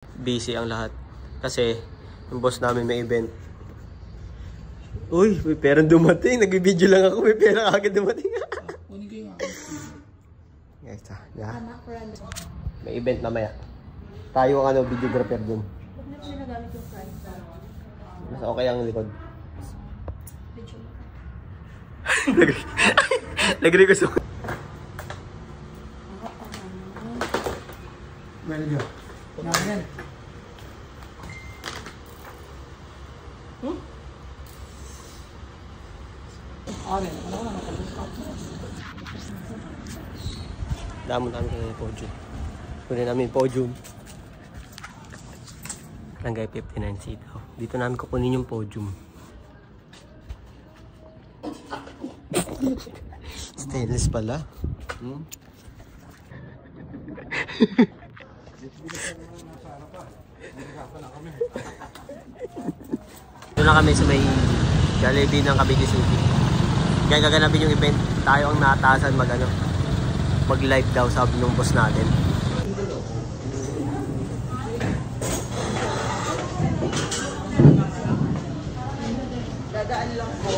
busy ang lahat. Kasi yung boss namin may event. Uy, may perang dumating. Nag-video lang ako, may pera agad dumating. Guys, may event mamaya. Tayo ang videographer dun. Mas okay ang likod. Nag-request ako. Well, go. Namin. Damon namin yung podium. Kunin namin yung podium. Barangay 59C daw. Dito namin kukunin yung podium. Stainless pala. Ito na kami sa may Jollibee ng Cavite City. Kaya gaganapin yung event. Tayo ang nataasan mag-live daw, sabi nung boss natin. Dadaan lang po.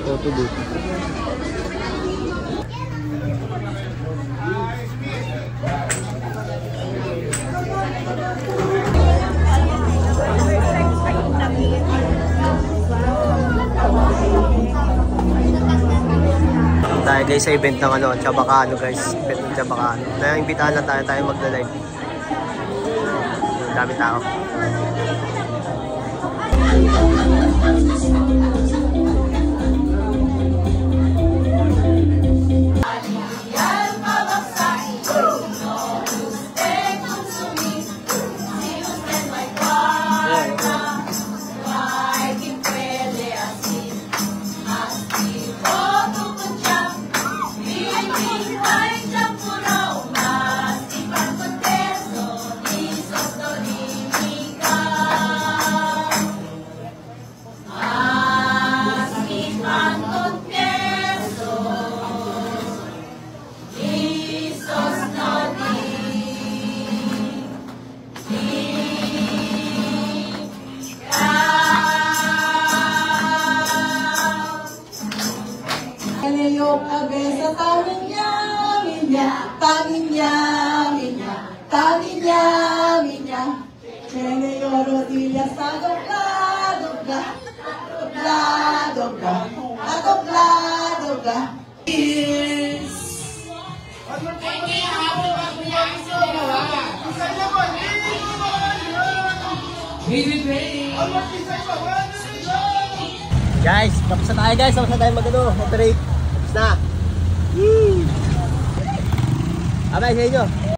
Photo booth. Tayo guys sa event ng Chabacano guys. Event ng Chabacano. Naimbitahan na tayo magla-live. Dami tao. Yung abesa taminya, Nene yo rodillas a dobla. Guys, tapos na tayo guys. Tapos na tayo mag-operate. Tapos na. Abay sa inyo.